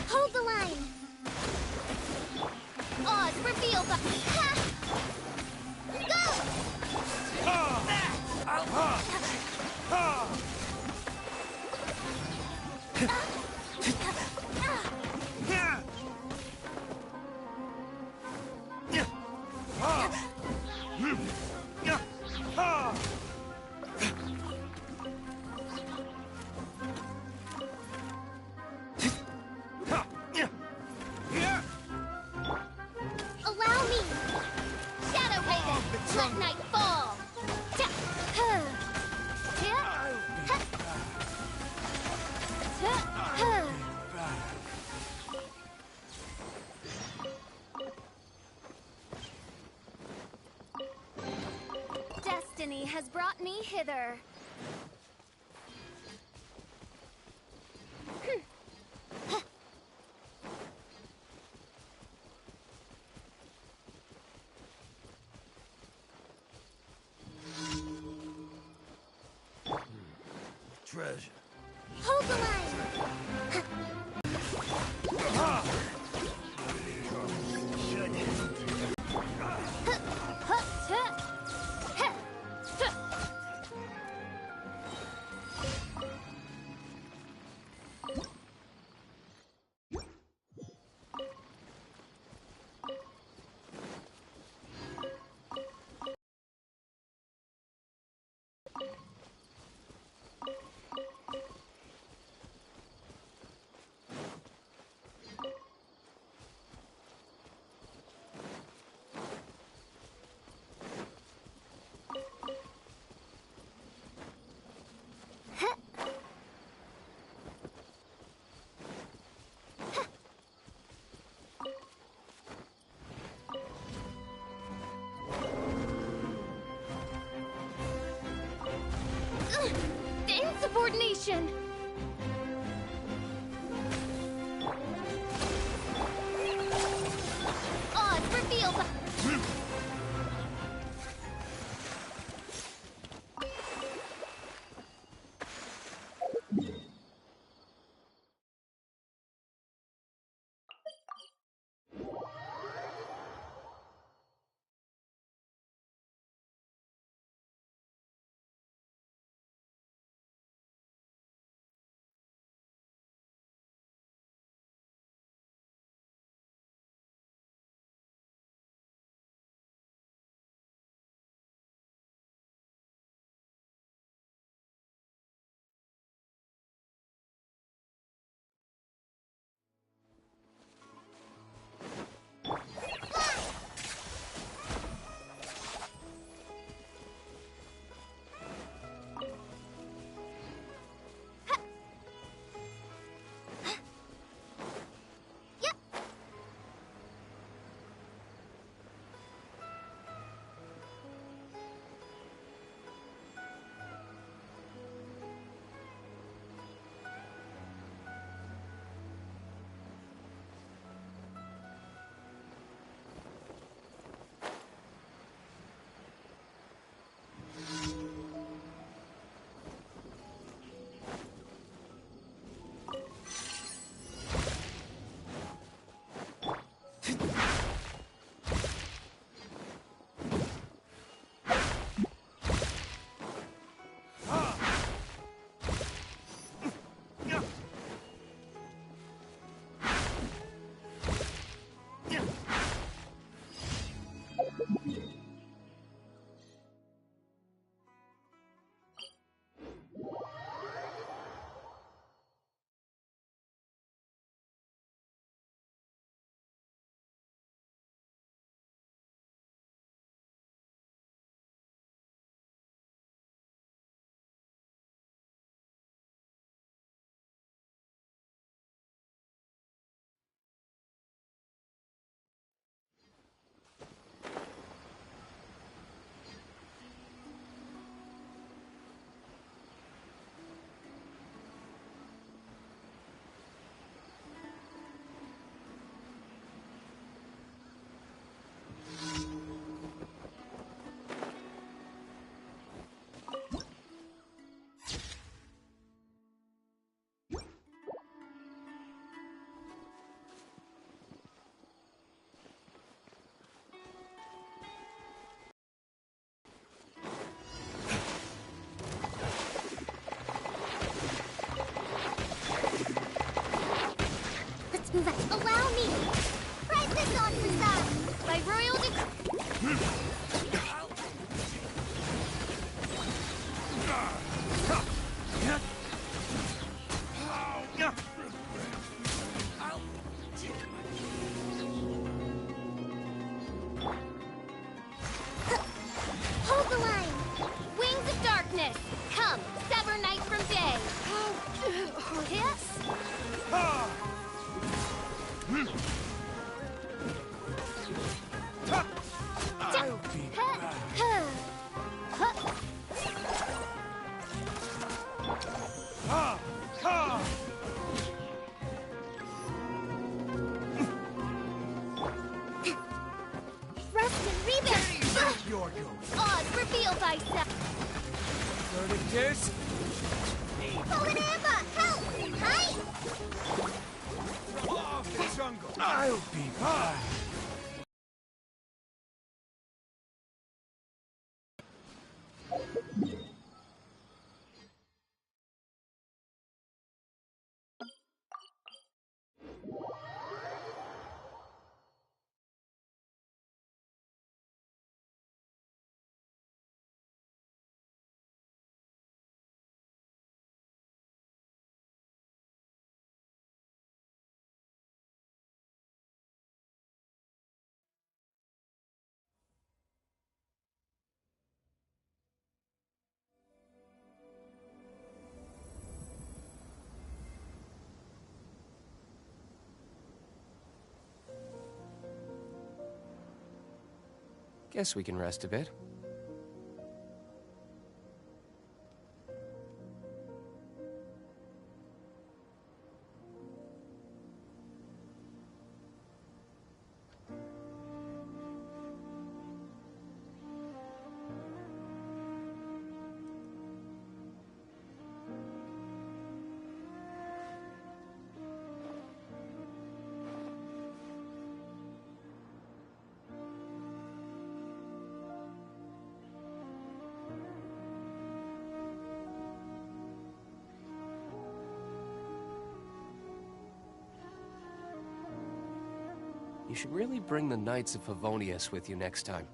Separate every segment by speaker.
Speaker 1: Hold the line. Oz, reveal the... Ha! Allow me! Shadow Raven, let night fall! Destiny has brought me hither.
Speaker 2: Treasure.
Speaker 1: Hold the line! Insubordination! Oz, reveal the... Not facade. By royal Hold the line! Wings of darkness! Come, sever night from day! Yes?
Speaker 2: I'll be back. Ha! Ha!
Speaker 1: Rest and rebound!
Speaker 2: Your ghost.
Speaker 1: Oz, reveal thyself!
Speaker 2: Verdict is...
Speaker 1: Fallen Amber, help! Hi!
Speaker 2: Off the jungle. I'll be back.
Speaker 3: Guess we can rest a bit. You should really bring the Knights of Favonius with you next time.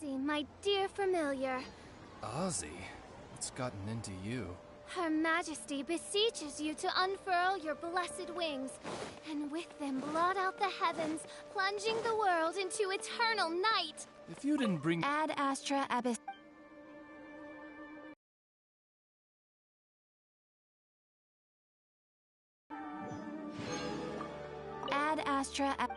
Speaker 1: Ozzy, my dear familiar.
Speaker 4: Ozzy? What's gotten into you?
Speaker 1: Her Majesty beseeches you to unfurl your blessed wings, and with them blot out the heavens, plunging the world into eternal night.
Speaker 4: If you didn't bring—
Speaker 1: Ad Astra Abyss. Ad Astra Ab—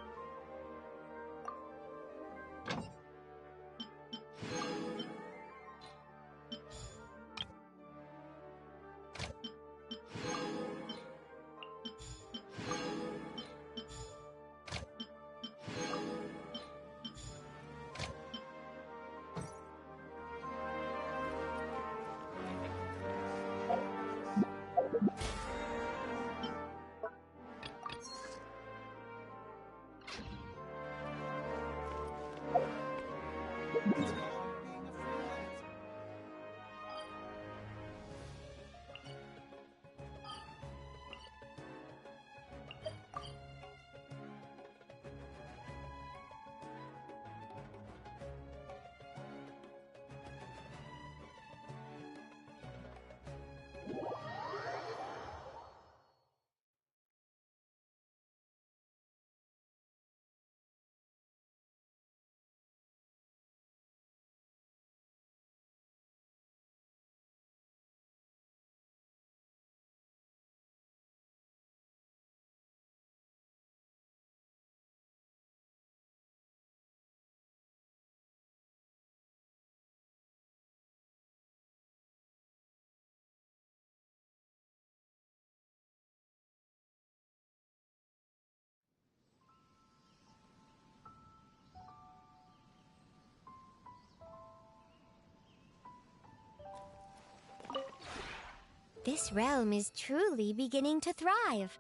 Speaker 5: This realm is truly beginning to thrive.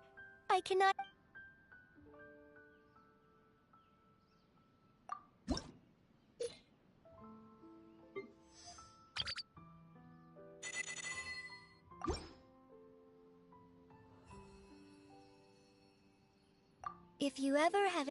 Speaker 5: I cannot... If you ever have...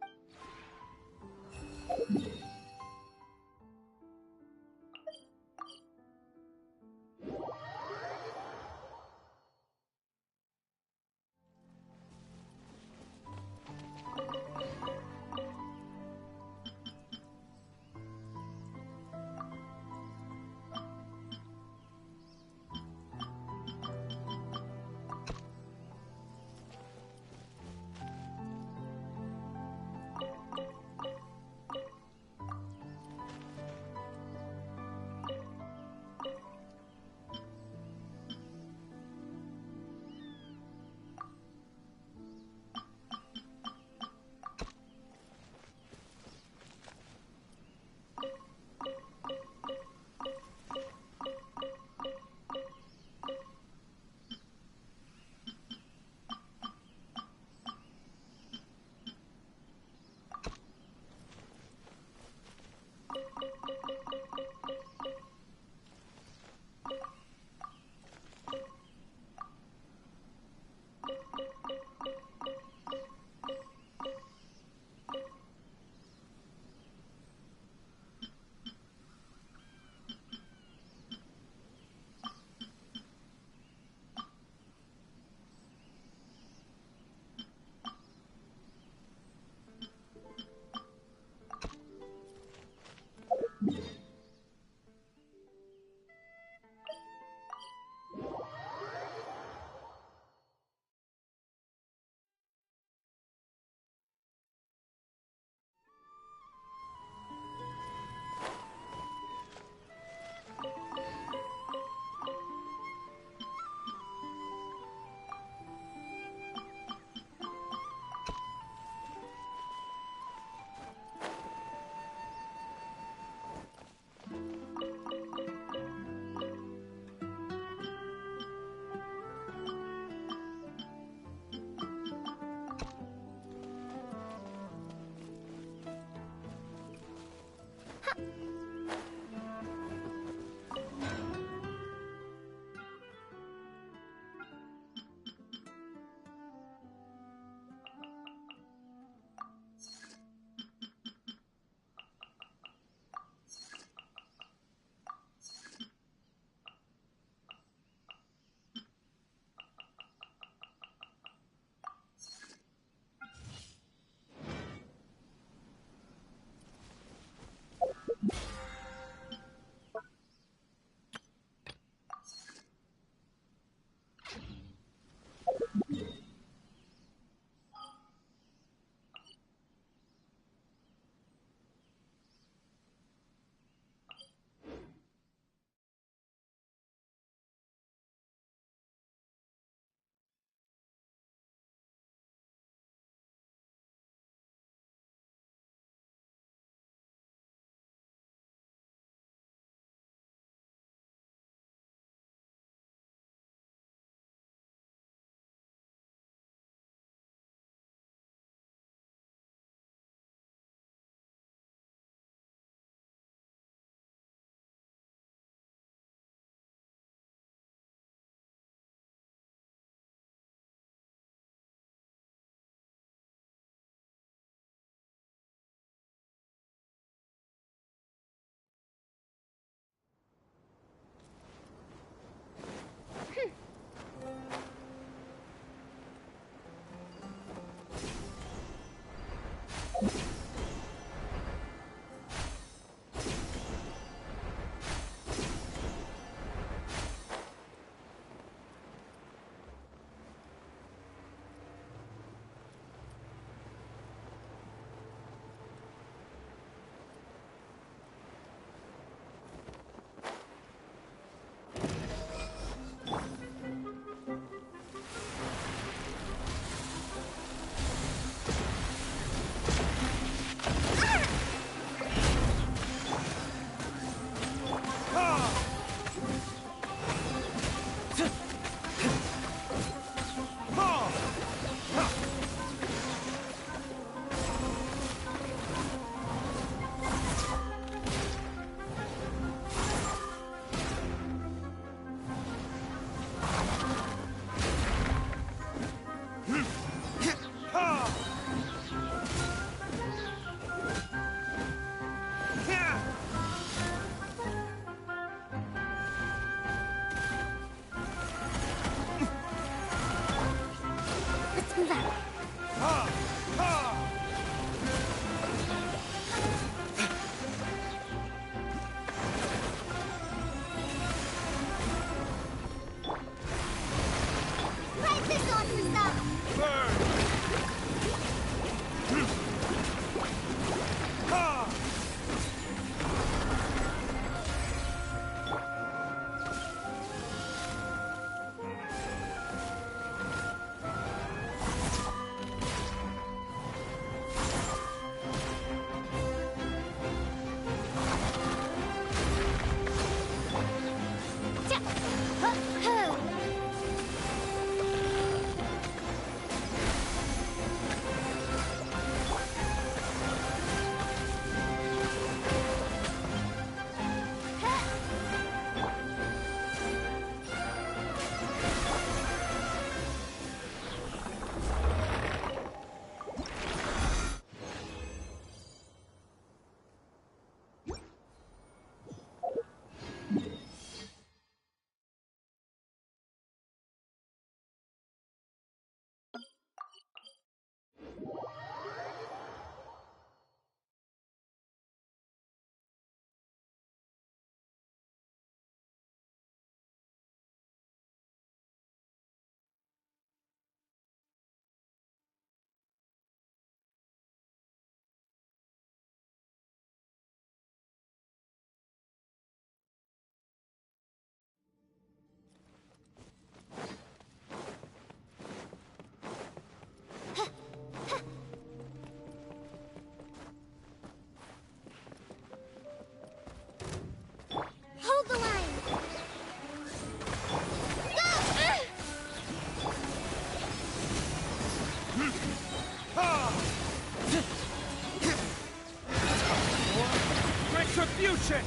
Speaker 2: Retribution!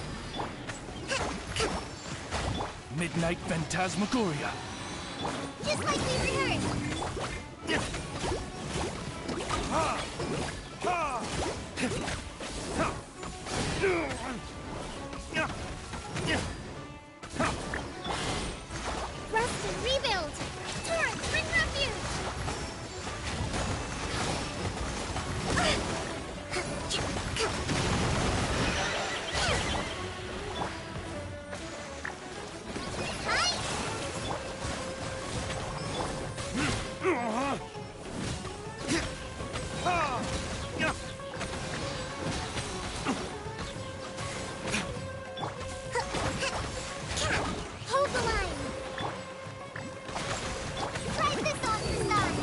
Speaker 4: Midnight Phantasmagoria.
Speaker 5: Just like we rehearsed.
Speaker 2: Ha! Ha!
Speaker 5: Rustin, rebuild! Torrent, bring refuge! Hold the line! Ride this off the side!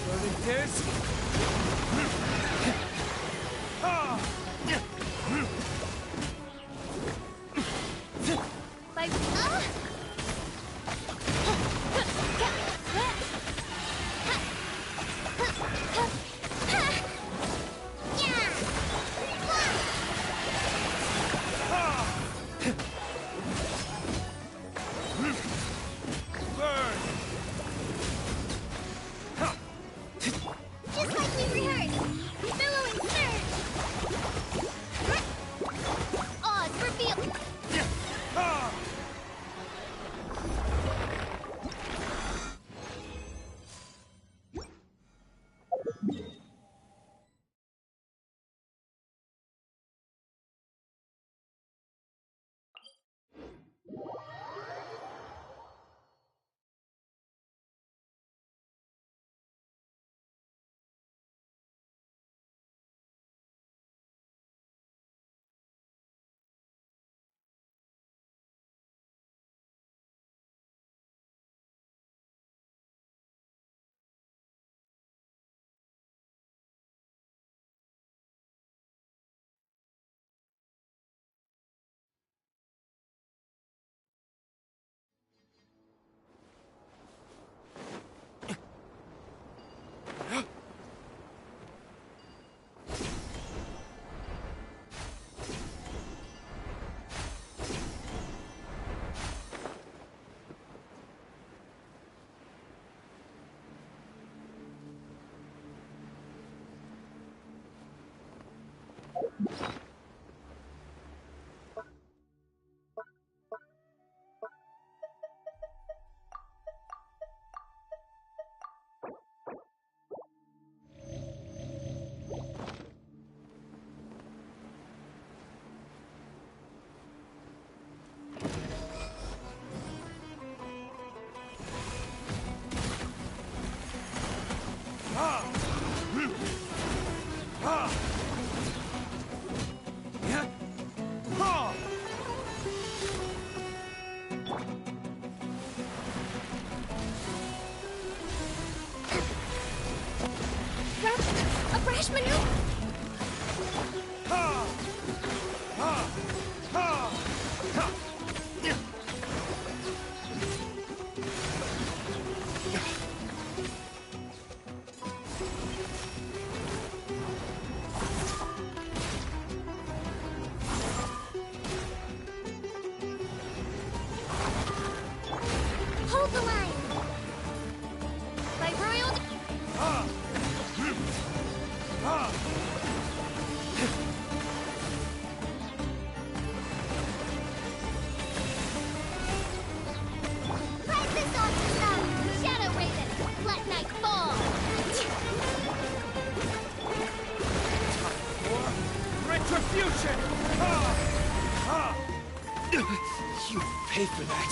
Speaker 2: Burning disc! Ha!
Speaker 1: By
Speaker 2: Burn!
Speaker 5: Just like we rehearsed! Billowing surge!
Speaker 1: Oz reveal.
Speaker 2: Ha! Ha! Ha! Yeah! Ha!
Speaker 5: A brash maneuver!
Speaker 2: Ha! Ha! Ha! Ha!
Speaker 5: Hold the line!
Speaker 1: By royal.
Speaker 2: Ha! Ha!
Speaker 5: Ride this off the side!
Speaker 1: Shadow Raven. Let night fall.
Speaker 2: For retribution! Ha! Ha!
Speaker 3: You pay for that.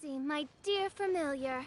Speaker 1: see, my dear familiar.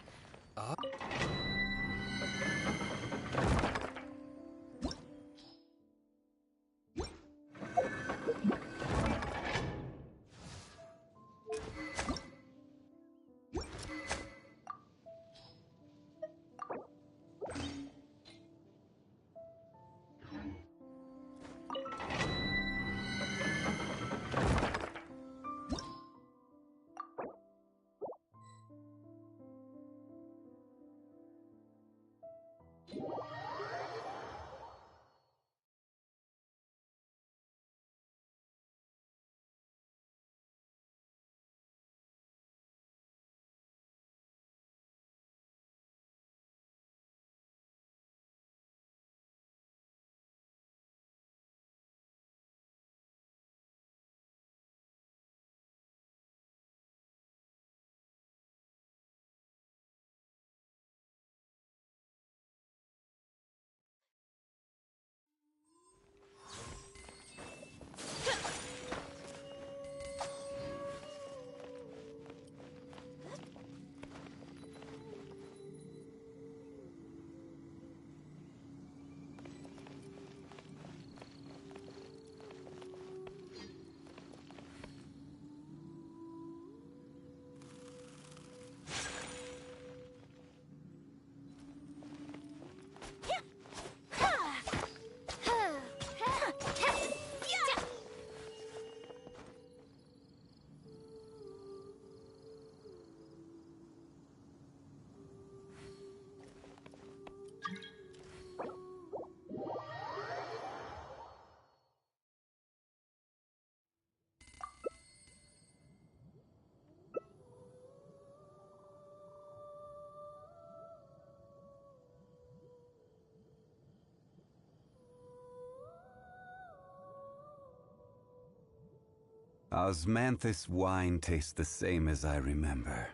Speaker 6: Osmanthus wine tastes the same as I remember.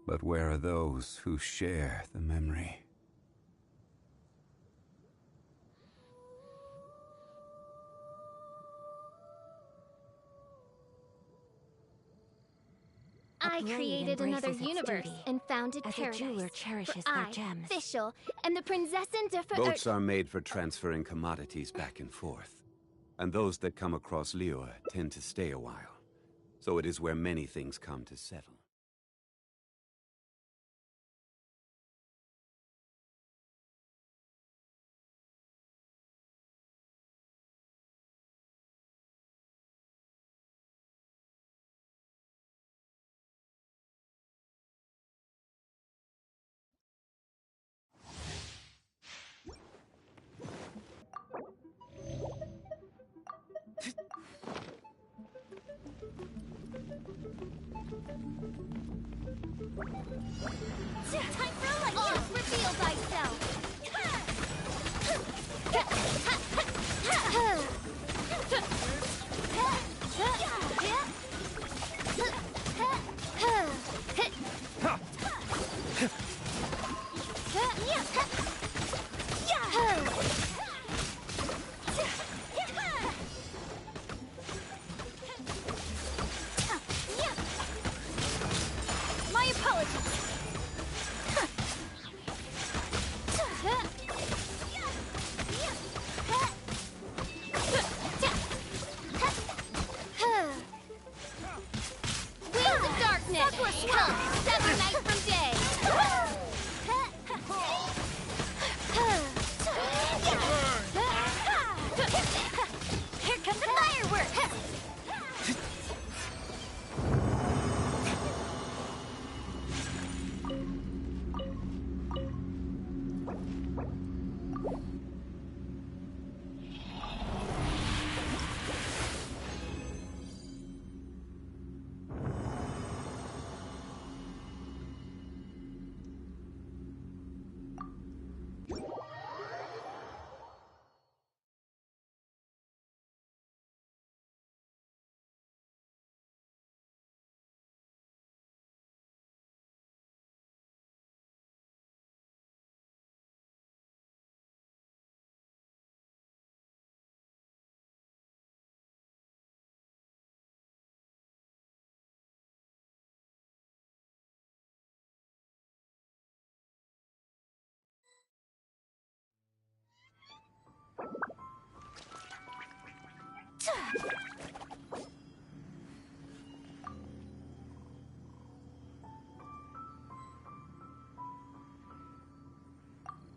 Speaker 6: But where are those who share the memory?
Speaker 1: I created another
Speaker 5: embraces its
Speaker 1: universe
Speaker 5: duty,
Speaker 1: and founded
Speaker 5: as a
Speaker 1: paradise.
Speaker 5: jeweler cherishes
Speaker 1: for
Speaker 5: their
Speaker 1: I,
Speaker 5: gems.
Speaker 1: Fischl, and the Prinzessin de
Speaker 6: Boats are made for transferring commodities back and forth. And those that come across Liyue tend to stay a while. So it is where many things come to settle.
Speaker 1: Time for a lunch! Reveal thyself! My apologies! Wings of darkness! Come, sever night from day! Here comes the fireworks!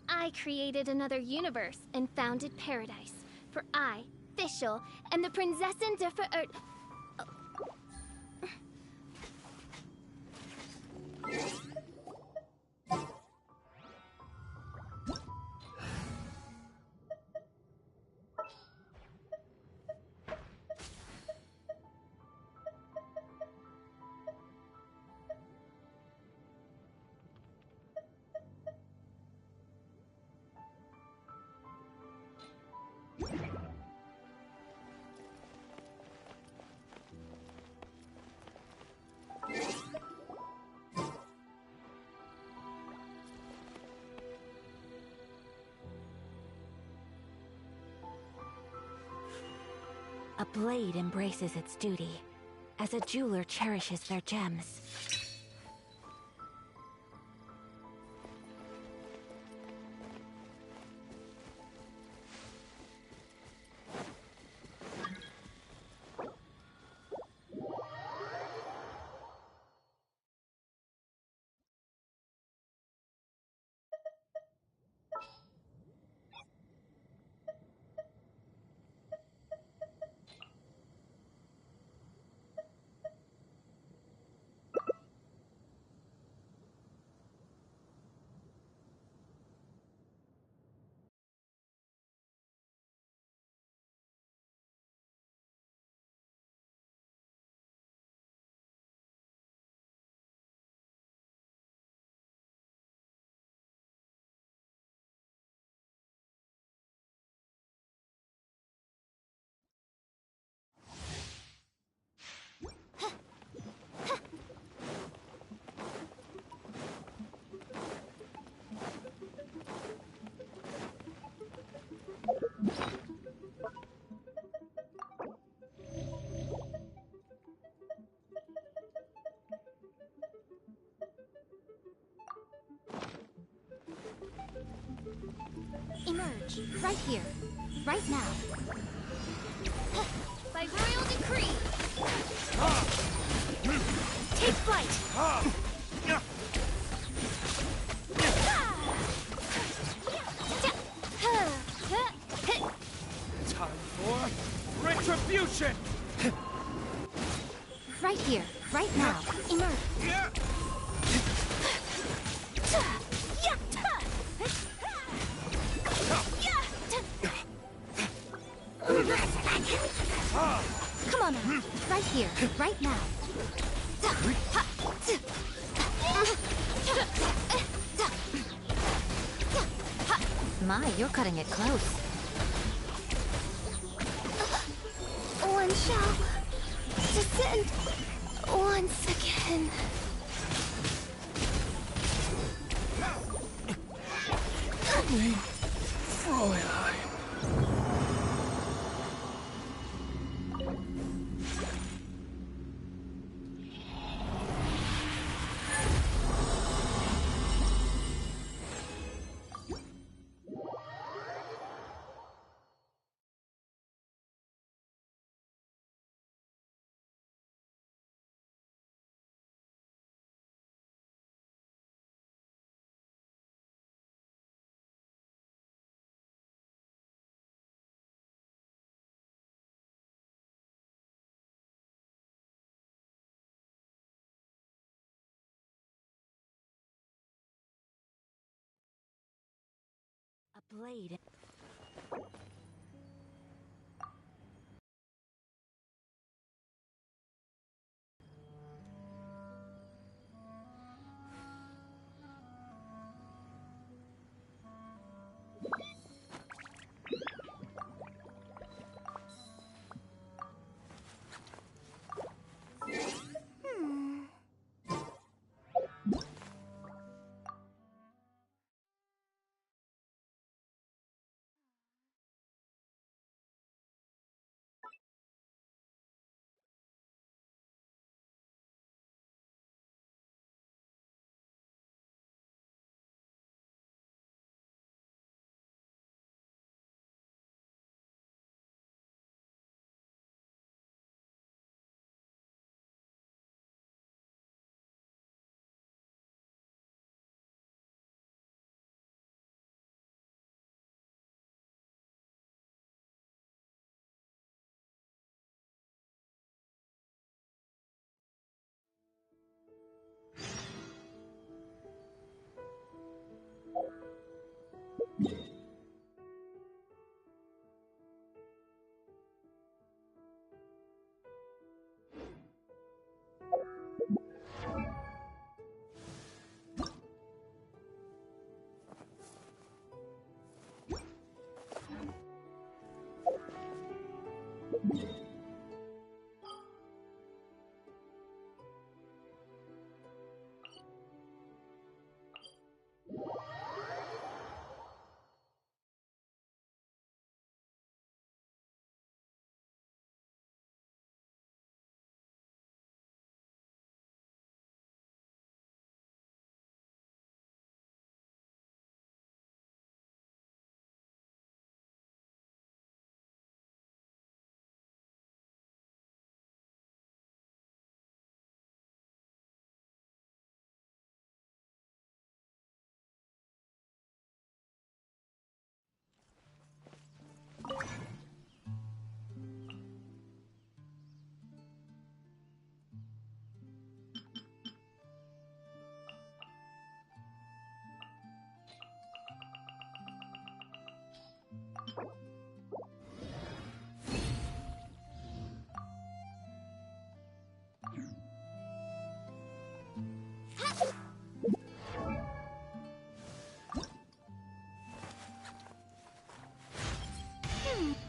Speaker 1: I created another universe and founded paradise. For I, Fischl, am the Prinzessin der Verirrt...
Speaker 7: A blade embraces its duty, as a jeweler cherishes their gems.
Speaker 5: Emerge, right here, right now.
Speaker 1: By royal decree!
Speaker 5: Take flight!
Speaker 2: Time for retribution!
Speaker 5: Right here, right now. Emerge.
Speaker 2: Yeah.
Speaker 5: Come on now. Right here, right now.
Speaker 7: My, you're cutting it close.
Speaker 1: One shall descend once again.
Speaker 4: Fräulein.
Speaker 7: A blade.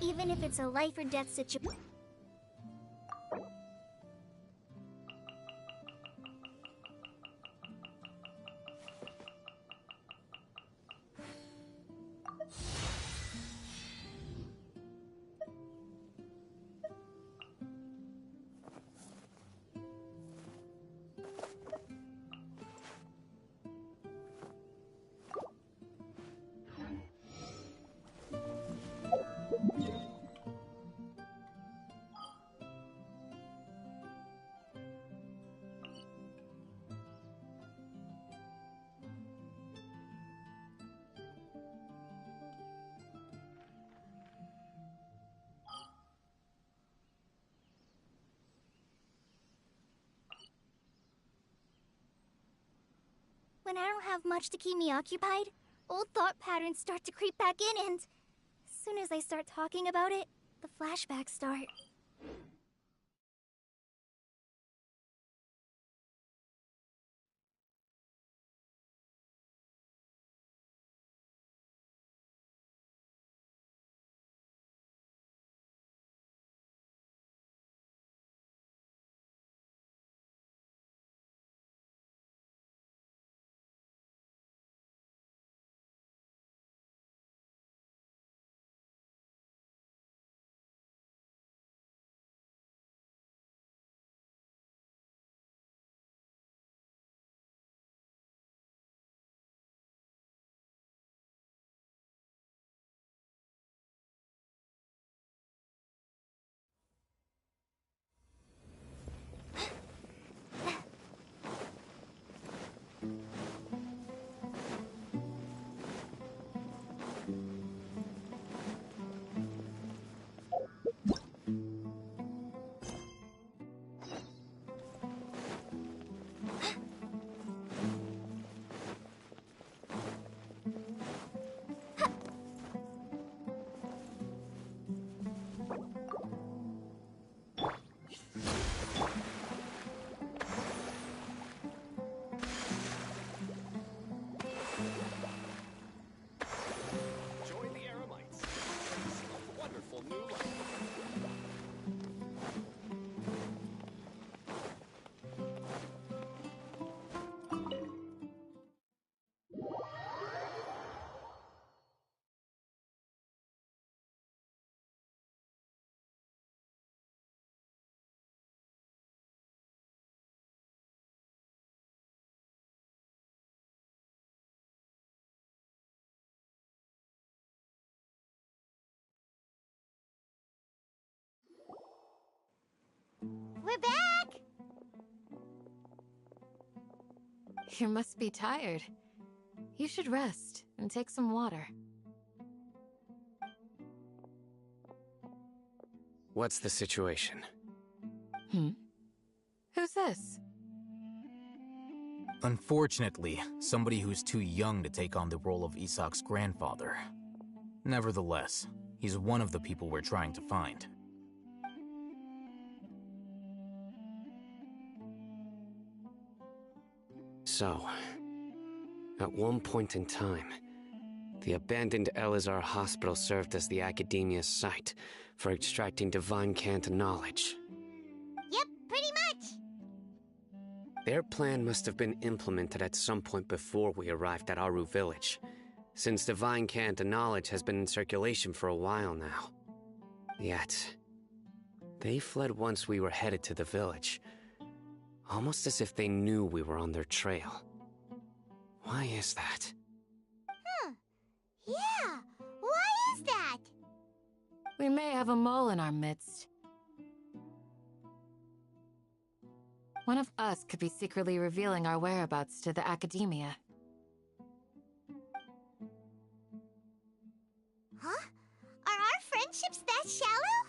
Speaker 1: Even if it's a life or death situation. When I don't have much to keep me occupied, old thought patterns start to creep back in, and as soon as I start talking about it, the flashbacks start.
Speaker 3: Join the Aramites. Embrace a wonderful new life.
Speaker 1: We're back!
Speaker 8: You must be tired. You should rest and take some water.
Speaker 3: What's the situation?
Speaker 8: Who's this?
Speaker 9: Unfortunately, somebody who's too young to take on the role of Isak's grandfather. Nevertheless, he's one of the people we're trying to find.
Speaker 3: So, at one point in time, the abandoned Elazar Hospital served as the Academia's site for extracting divine cant knowledge.
Speaker 1: Yep, pretty much!
Speaker 3: Their plan must have been implemented at some point before we arrived at Aru Village, since divine cant knowledge has been in circulation for a while now. Yet, they fled once we were headed to the village, almost as if they knew we were on their trail. Why is that?
Speaker 1: Yeah, why is that?
Speaker 8: We may have a mole in our midst. One of us could be secretly revealing our whereabouts to the Academia.
Speaker 1: Huh? Are our friendships that shallow?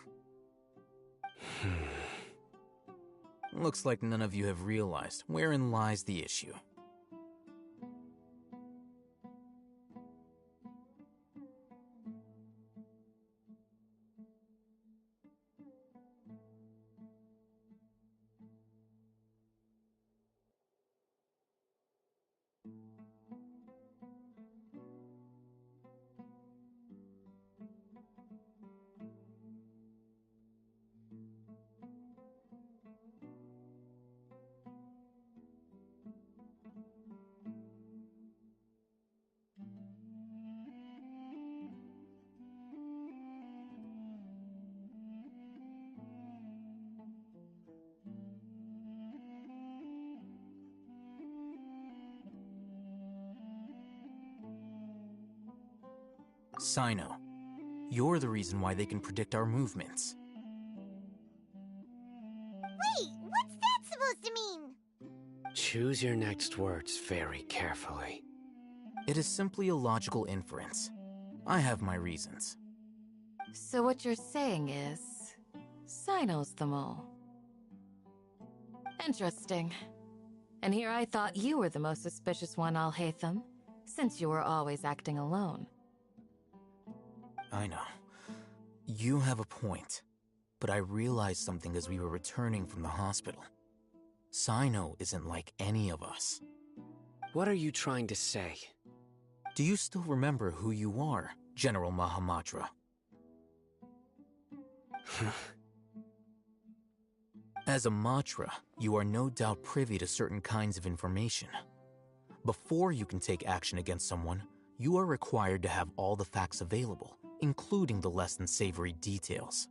Speaker 9: Looks like none of you have realized wherein lies the issue. Sino, you're the reason why they can predict our movements.
Speaker 5: Wait, what's that supposed to mean?
Speaker 3: Choose your next words very carefully.
Speaker 9: It is simply a logical inference. I have my reasons.
Speaker 8: So what you're saying is, Sino's the mole. Interesting. And here I thought you were the most suspicious one, Alhaitham, since you were always acting alone.
Speaker 9: I know. You have a point. But I realized something as we were returning from the hospital. Sino isn't like any of us.
Speaker 3: What are you trying to say?
Speaker 9: Do you still remember who you are, General Mahamatra? As a Matra, you are no doubt privy to certain kinds of information. Before you can take action against someone, you are required to have all the facts available, including the less than savory details.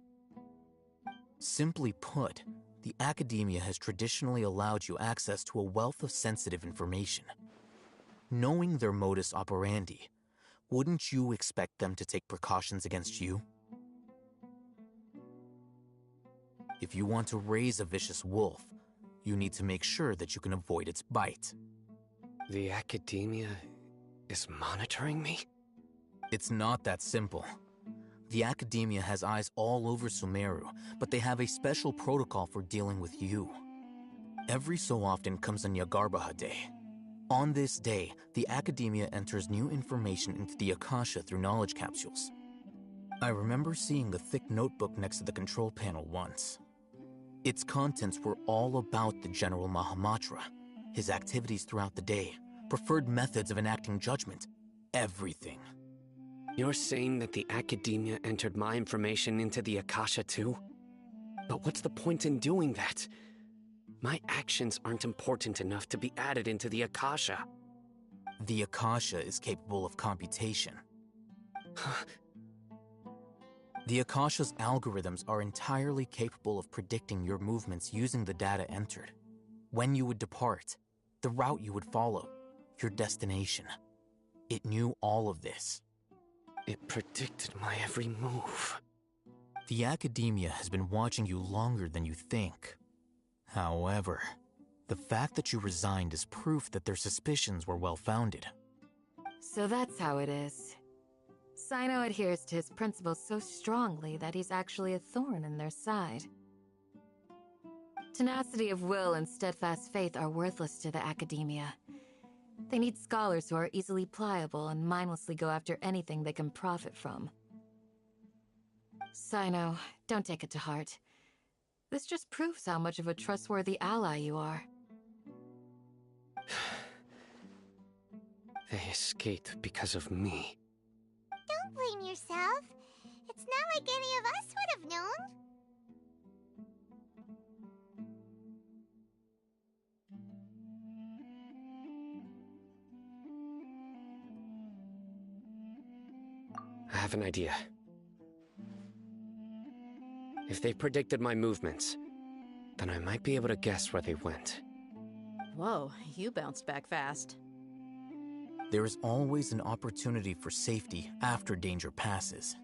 Speaker 9: Simply put, the academia has traditionally allowed you access to a wealth of sensitive information. Knowing their modus operandi, wouldn't you expect them to take precautions against you? If you want to raise a vicious wolf, you need to make sure that you can avoid its bite.
Speaker 3: The academia is monitoring me?
Speaker 9: It's not that simple. The academia has eyes all over Sumeru, but they have a special protocol for dealing with you. Every so often comes a Nyagarbaha Day. On this day, the academia enters new information into the Akasha through knowledge capsules. I remember seeing a thick notebook next to the control panel once. Its contents were all about the General Mahamatra, his activities throughout the day, preferred methods of enacting judgment, everything.
Speaker 3: You're saying that the academia entered my information into the Akasha too? But what's the point in doing that? My actions aren't important enough to be added into the Akasha.
Speaker 9: The Akasha is capable of computation. The Akasha's algorithms are entirely capable of predicting your movements using the data entered. When you would depart, the route you would follow, your destination. It knew all of this.
Speaker 3: It predicted my every move.
Speaker 9: The academia has been watching you longer than you think. However, the fact that you resigned is proof that their suspicions were well-founded.
Speaker 8: So that's how it is. Sino adheres to his principles so strongly that he's actually a thorn in their side. Tenacity of will and steadfast faith are worthless to the academia. They need scholars who are easily pliable and mindlessly go after anything they can profit from. Sino, don't take it to heart. This just proves how much of a trustworthy ally you are.
Speaker 3: They escaped because of me.
Speaker 5: Don't blame yourself. It's not like any of us would have known.
Speaker 3: I have an idea. If they predicted my movements, then I might be able to guess where they went.
Speaker 10: Whoa, you bounced back fast.
Speaker 9: There is always an opportunity for safety after danger passes.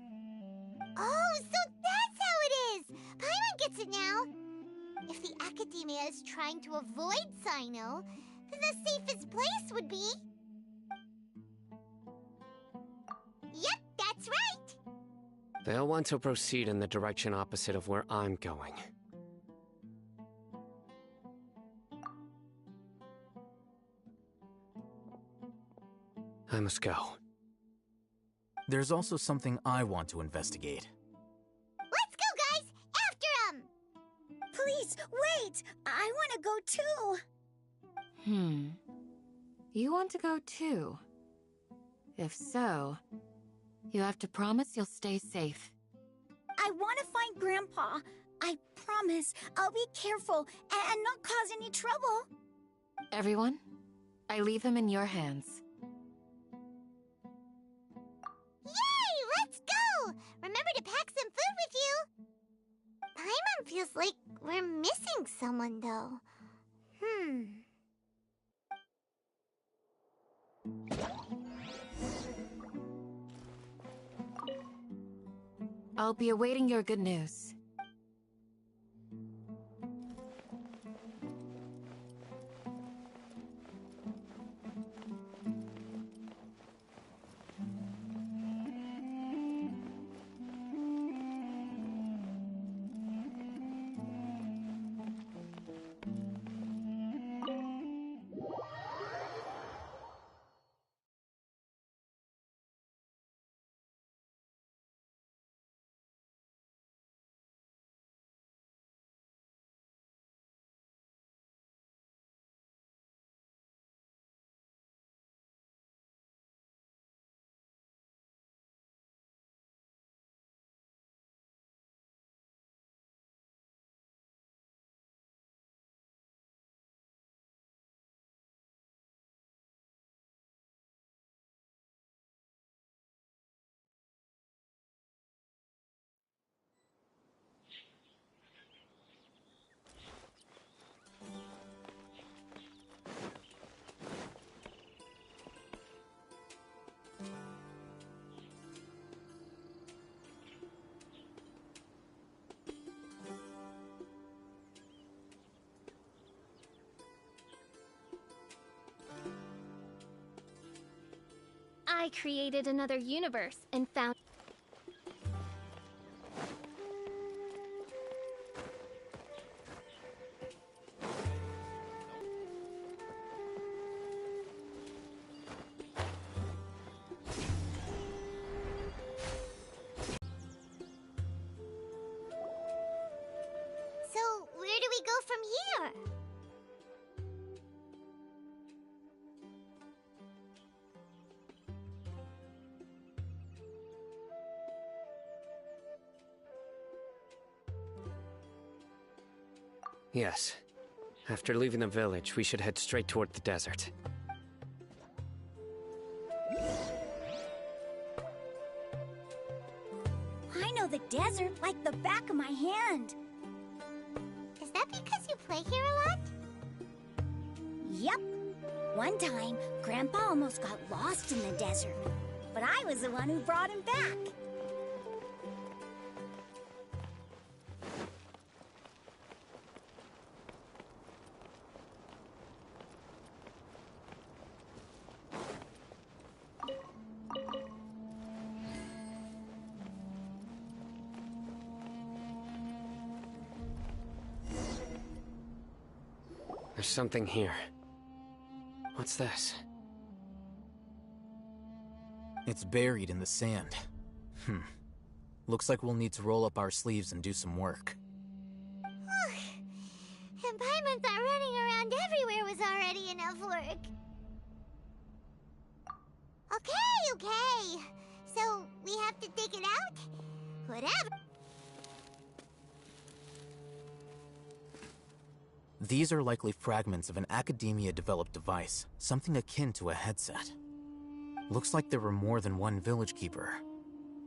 Speaker 5: Oh, so that's how it is! Paimon gets it now! If the academia is trying to avoid Sino, then the safest place would be... Yep, that's right!
Speaker 3: They'll want to proceed in the direction opposite of where I'm going. I must go.
Speaker 9: There's also something I want to investigate.
Speaker 5: Let's go, guys! After 'em!
Speaker 11: Please, wait! I want to go too!
Speaker 8: You want to go too? If so, you have to promise you'll stay safe.
Speaker 11: I want to find Grandpa. I promise I'll be careful and not cause any trouble.
Speaker 8: Everyone, I leave him in your hands.
Speaker 5: Yay! Let's go! Remember to pack some food with you! Paimon feels like we're missing someone, though.
Speaker 8: I'll be awaiting your good news.
Speaker 1: I created another universe and found...
Speaker 5: So, where do we go from here?
Speaker 3: Yes. After leaving the village, we should head straight toward the desert.
Speaker 11: I know the desert like the back of my hand.
Speaker 5: Is that because you play here a lot?
Speaker 11: Yep. One time, Grandpa almost got lost in the desert, but I was the one who brought him back.
Speaker 3: There's something here. What's this?
Speaker 9: It's buried in the sand. Looks like we'll need to roll up our sleeves and do some work.
Speaker 5: And Paimon thought running around everywhere was already enough work. Okay. So, we have to dig it out? Whatever.
Speaker 9: These are likely fragments of an Academia-developed device, something akin to a headset. Looks like there were more than one village keeper.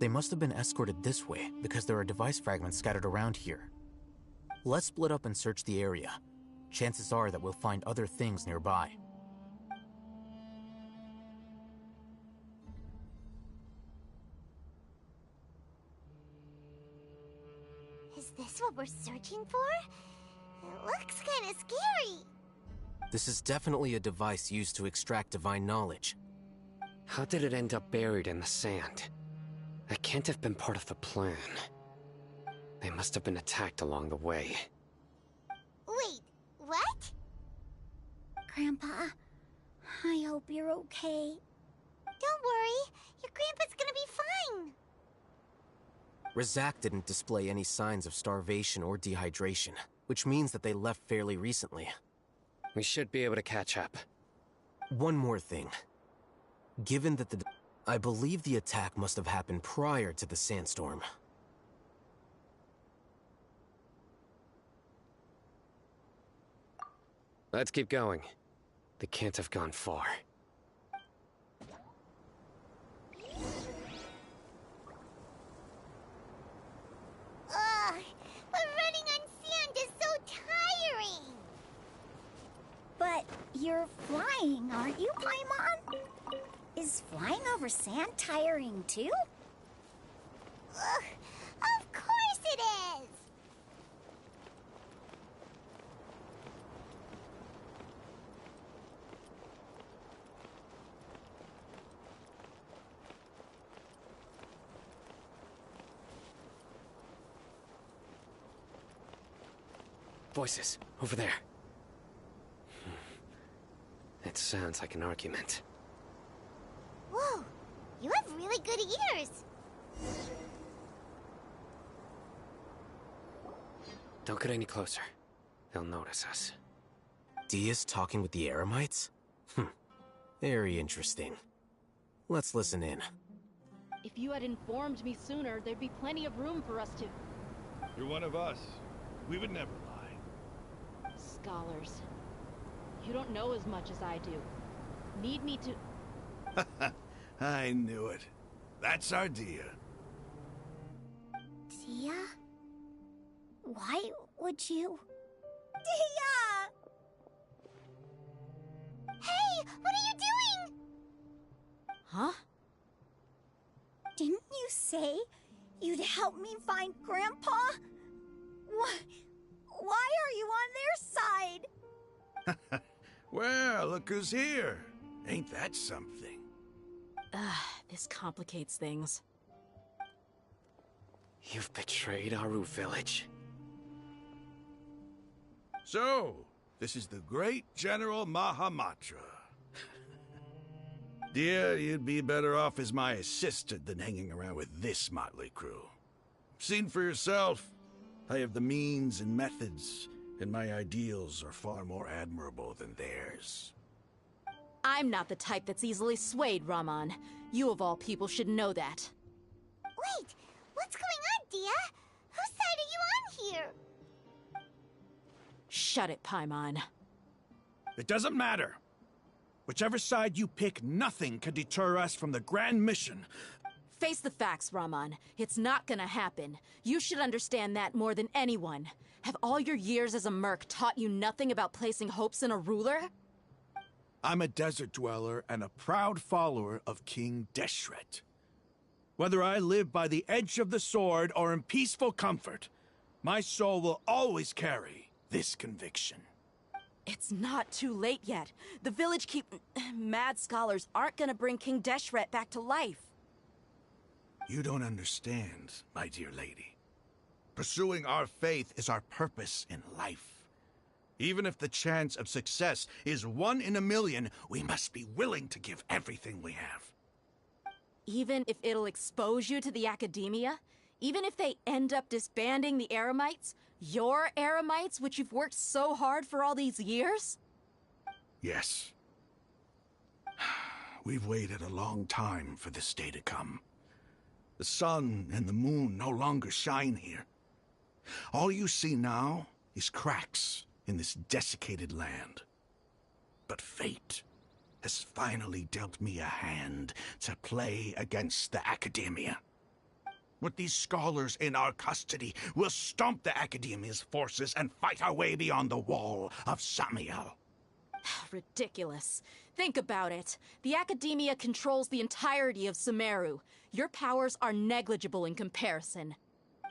Speaker 9: They must have been escorted this way because there are device fragments scattered around here. Let's split up and search the area. Chances are that we'll find other things nearby.
Speaker 5: Is this what we're searching for? It looks kinda scary.
Speaker 3: This is definitely a device used to extract divine knowledge. How did it end up buried in the sand? That can't have been part of the plan. They must have been attacked along the way.
Speaker 5: Wait, what?
Speaker 11: Grandpa, I hope you're okay.
Speaker 5: Don't worry, your grandpa's gonna be fine.
Speaker 3: Razak didn't display any signs of starvation or dehydration, which means that they left fairly recently. We should be able to catch up. One more thing. Given that I believe the attack must have happened prior to the sandstorm. Let's keep going. They can't have gone far.
Speaker 5: Ugh, but running on sand is so tiring.
Speaker 11: But you're flying, aren't you, Paimon? Is flying over sand tiring too?
Speaker 5: Ugh,
Speaker 3: Voices, over there. It sounds like an argument.
Speaker 5: Whoa, you have really good ears.
Speaker 3: Don't get any closer. They'll notice us.
Speaker 12: Dia's talking with the Eremites? Very interesting. Let's listen in.
Speaker 13: If you had informed me sooner, there'd be plenty of room for us to...
Speaker 14: You're one of us. We would never lie.
Speaker 13: Scholars. You don't know as much as I do. Need me to...
Speaker 14: I knew it. That's our Dia.
Speaker 5: Dia? Why would you... Dia! Hey, what are you doing?
Speaker 10: Huh?
Speaker 11: Didn't you say you'd help me find Grandpa? Why are you on their side?
Speaker 14: Well, look who's here. Ain't that something?
Speaker 10: This complicates things.
Speaker 3: You've betrayed Aru village.
Speaker 14: So, this is the great General Mahamatra. Dear, you'd be better off as my assistant than hanging around with this motley crew. Seen for yourself, I have the means and methods, and my ideals are far more admirable than theirs.
Speaker 10: I'm not the type that's easily swayed, Raman. You of all people should know that.
Speaker 5: Wait, what's going on, Dia? Whose side are you on here?
Speaker 10: Shut it, Paimon.
Speaker 2: It doesn't matter. Whichever side you pick, nothing can deter us from the grand mission.
Speaker 10: Face the facts, Raman. It's not gonna happen. You should understand that more than anyone. Have all your years as a merc taught you nothing about placing hopes in a ruler?
Speaker 2: I'm a desert dweller and a proud follower of King Deshret. Whether I live by the edge of the sword or in peaceful comfort, my soul will always carry this conviction.
Speaker 10: It's not too late yet. The village mad scholars aren't gonna bring King Deshret back to life.
Speaker 2: You don't understand, my dear lady. Pursuing our faith is our purpose in life. Even if the chance of success is 1 in a million, we must be willing to give everything we have.
Speaker 10: Even if it'll expose you to the academia? Even if they end up disbanding the Eremites? Your Eremites, which you've worked so hard for all these years?
Speaker 2: Yes. We've waited a long time for this day to come. The sun and the moon no longer shine here. All you see now is cracks in this desiccated land. But fate has finally dealt me a hand to play against the Academia. With these scholars in our custody, we'll stomp the Academia's forces and fight our way beyond the wall of Samiel.
Speaker 10: Ridiculous. Think about it. The Academia controls the entirety of Sumeru. Your powers are negligible in comparison.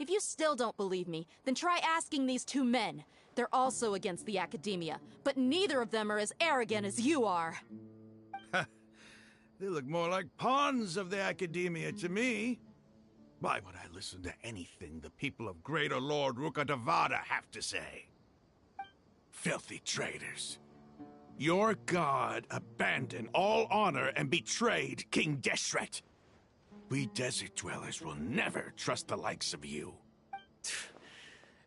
Speaker 10: If you still don't believe me, then try asking these 2 men. They're also against the Academia, but neither of them are as arrogant as you are.
Speaker 2: They look more like pawns of the Academia to me. Why would I listen to anything the people of Greater Lord Rukkhadevata have to say? Filthy traitors. Your god abandoned all honor and betrayed King Deshret. We desert dwellers will never trust the likes of you.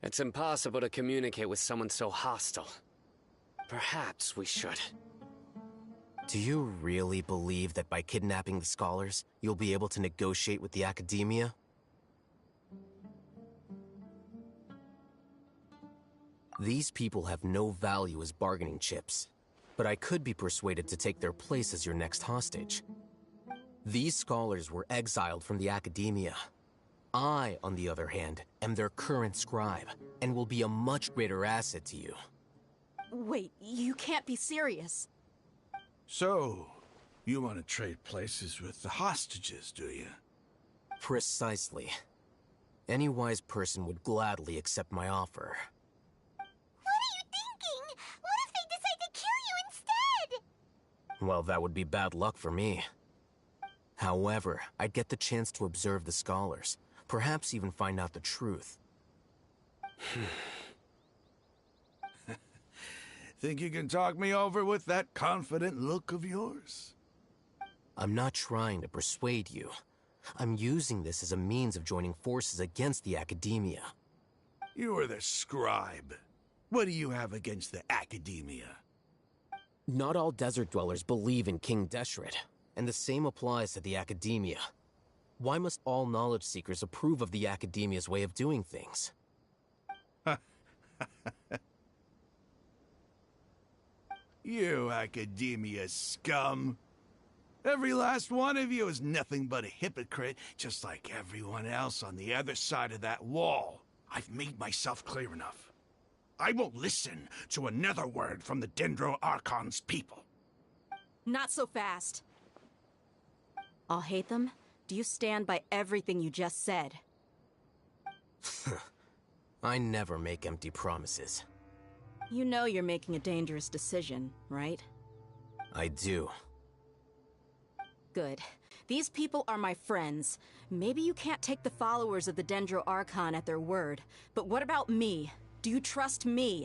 Speaker 3: It's impossible to communicate with someone so hostile. Perhaps we should.
Speaker 12: Do you really believe that by kidnapping the scholars, you'll be able to negotiate with the Academia? These people have no value as bargaining chips, but I could be persuaded to take their place as your next hostage. These scholars were exiled from the Academia. I, on the other hand, am their current scribe, and will be a much greater asset to you.
Speaker 10: Wait, you can't be serious.
Speaker 2: So, you want to trade places with the hostages, do you?
Speaker 12: Precisely. Any wise person would gladly accept my offer.
Speaker 5: What are you thinking? What if they decide to kill you instead?
Speaker 12: Well, that would be bad luck for me. However, I'd get the chance to observe the scholars, perhaps even find out the truth.
Speaker 2: Think you can talk me over with that confident look of yours?
Speaker 12: I'm not trying to persuade you. I'm using this as a means of joining forces against the Academia.
Speaker 2: You are the scribe. What do you have against the Academia?
Speaker 12: Not all desert dwellers believe in King Deshret, and the same applies to the Academia. Why must all knowledge seekers approve of the Academia's way of doing things?
Speaker 2: You Academia scum. Every last one of you is nothing but a hypocrite, just like everyone else on the other side of that wall. I've made myself clear enough. I won't listen to another word from the Dendro Archon's people.
Speaker 10: Not so fast. I'll hate them. Do you stand by everything you just said?
Speaker 12: I never make empty promises.
Speaker 10: You know you're making a dangerous decision, right?
Speaker 12: I do.
Speaker 10: Good. These people are my friends. Maybe you can't take the followers of the Dendro Archon at their word, but what about me? Do you trust me?